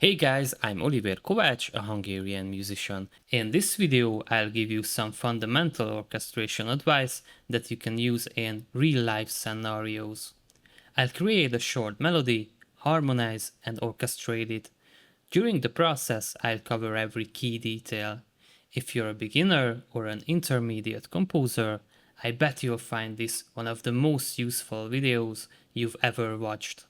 Hey guys, I'm Olivér Kovács, a Hungarian musician. In this video, I'll give you some fundamental orchestration advice that you can use in real-life scenarios. I'll create a short melody, harmonize and orchestrate it. During the process, I'll cover every key detail. If you're a beginner or an intermediate composer, I bet you'll find this one of the most useful videos you've ever watched.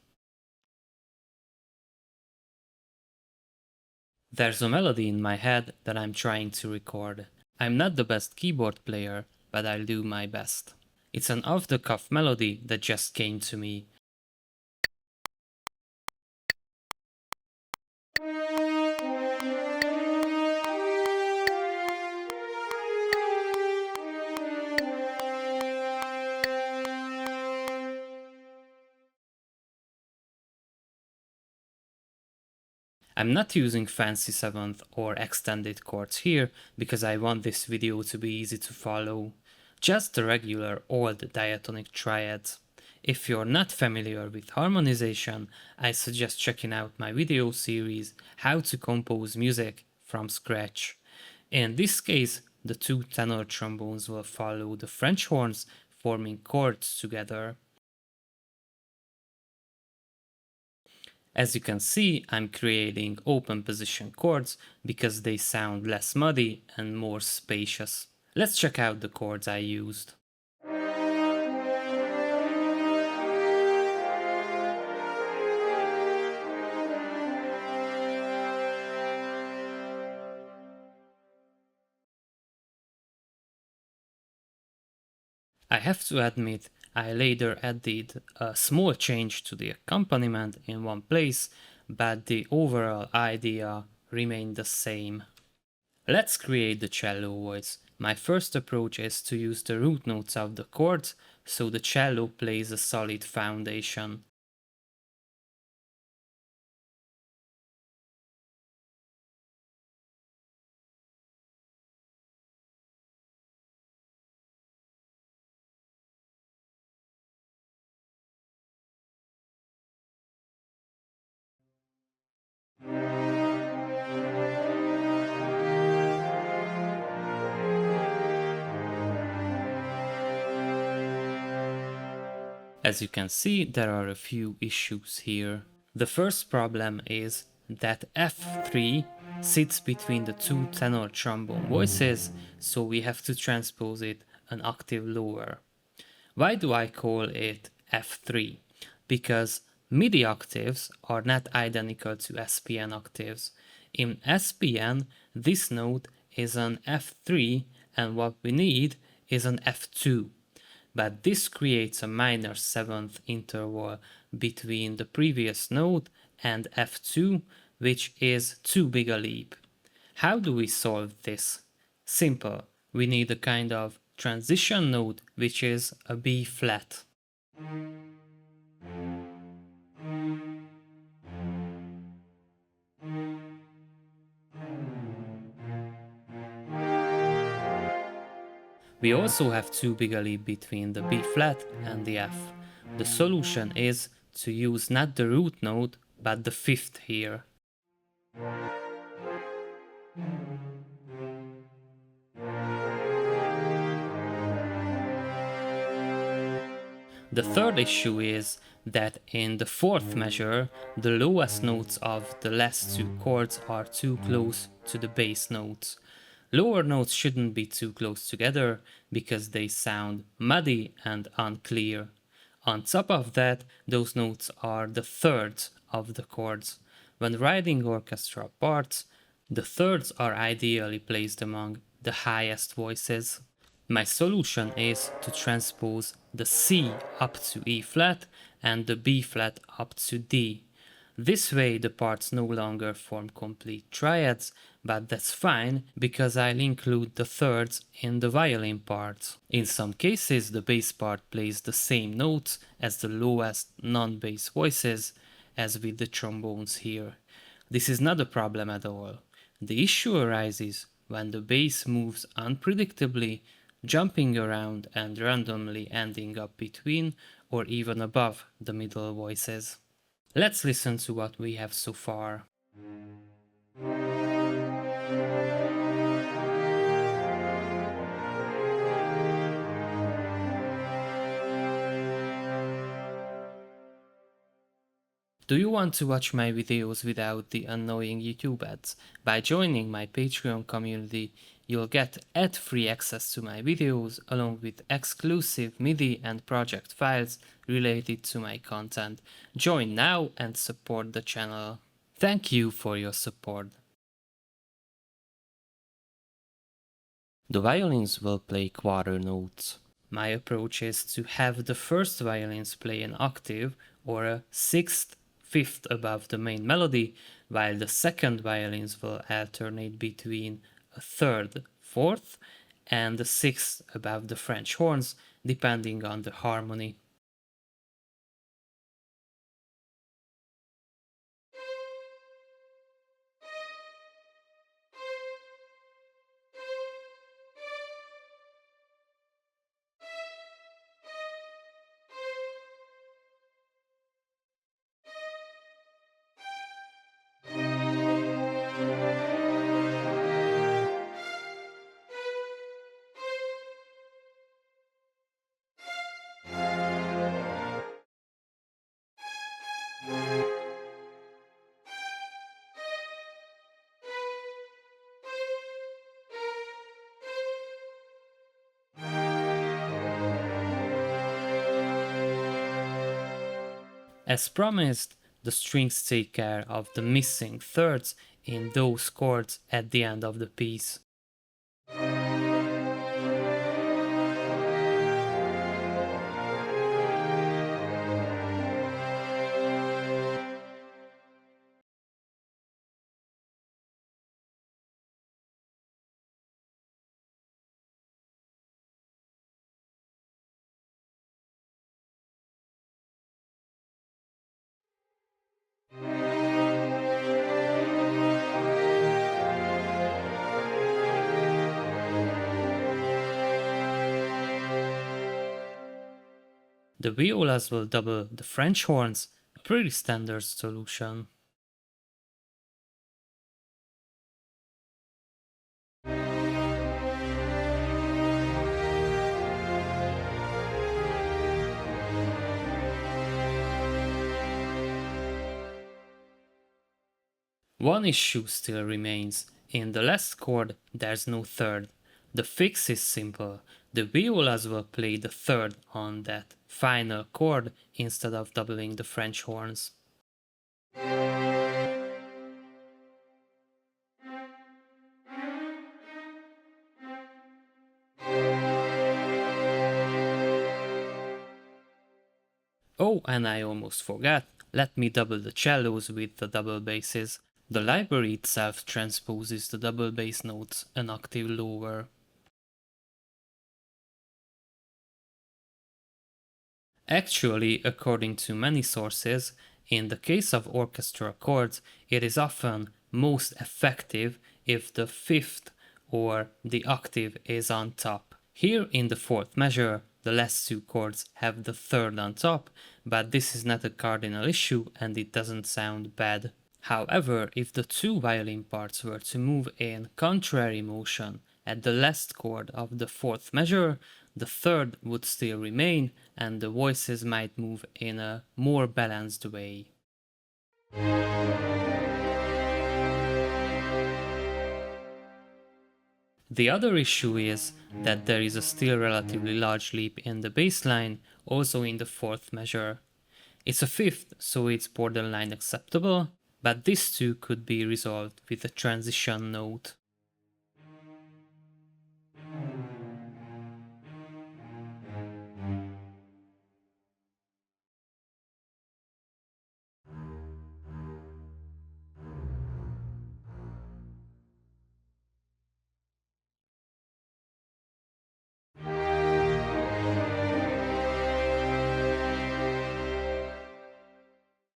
There's a melody in my head that I'm trying to record. I'm not the best keyboard player, but I'll do my best. It's an off-the-cuff melody that just came to me. I'm not using fancy 7th or extended chords here because I want this video to be easy to follow. Just the regular old diatonic triads. If you're not familiar with harmonization, I suggest checking out my video series How to Compose Music from Scratch. In this case, the two tenor trombones will follow the French horns, forming chords together. As you can see, I'm creating open position chords because they sound less muddy and more spacious. Let's check out the chords I used. I have to admit, I later added a small change to the accompaniment in one place, but the overall idea remained the same. Let's create the cello voice. My first approach is to use the root notes of the chords, so the cello plays a solid foundation. As you can see, there are a few issues here. The first problem is that F3 sits between the two tenor trombone voices, so we have to transpose it an octave lower. Why do I call it F3? Because MIDI octaves are not identical to SPN octaves. In SPN, this note is an F3 and what we need is an F2. But this creates a minor 7th interval between the previous note and F2, which is too big a leap. How do we solve this? Simple. We need a kind of transition note, which is a B flat. We also have too big a leap between the B flat and the F. The solution is to use not the root note, but the 5th here. The third issue is that in the 4th measure, the lowest notes of the last two chords are too close to the bass notes. Lower notes shouldn't be too close together because they sound muddy and unclear. On top of that, those notes are the thirds of the chords. When writing orchestral parts, the thirds are ideally placed among the highest voices. My solution is to transpose the C up to E flat and the B flat up to D. This way the parts no longer form complete triads, but that's fine because I'll include the thirds in the violin part. In some cases the bass part plays the same notes as the lowest non-bass voices, as with the trombones here. This is not a problem at all. The issue arises when the bass moves unpredictably, jumping around and randomly ending up between or even above the middle voices. Let's listen to what we have so far. Do you want to watch my videos without the annoying YouTube ads? By joining my Patreon community, you'll get ad-free access to my videos along with exclusive MIDI and project files related to my content. Join now and support the channel. Thank you for your support. The violins will play quarter notes. My approach is to have the first violins play an octave or a sixth fifth above the main melody, while the second violins will alternate between a third, fourth, and the sixth above the French horns, depending on the harmony. As promised, the strings take care of the missing thirds in those chords at the end of the piece. The violas will double the French horns, a pretty standard solution. One issue still remains. In the last chord, there's no third. The fix is simple. The violas will play the third on that final chord instead of doubling the French horns. Oh, and I almost forgot, let me double the cellos with the double basses. The library itself transposes the double bass notes an octave lower. Actually, according to many sources, in the case of orchestral chords, it is often most effective if the fifth or the octave is on top. Here in the fourth measure, the last two chords have the third on top, but this is not a cardinal issue and it doesn't sound bad. However, if the two violin parts were to move in contrary motion at the last chord of the fourth measure, the third would still remain and the voices might move in a more balanced way. The other issue is that there is a still relatively large leap in the bass line, also in the fourth measure. It's a fifth, so it's borderline acceptable, but this too could be resolved with a transition note.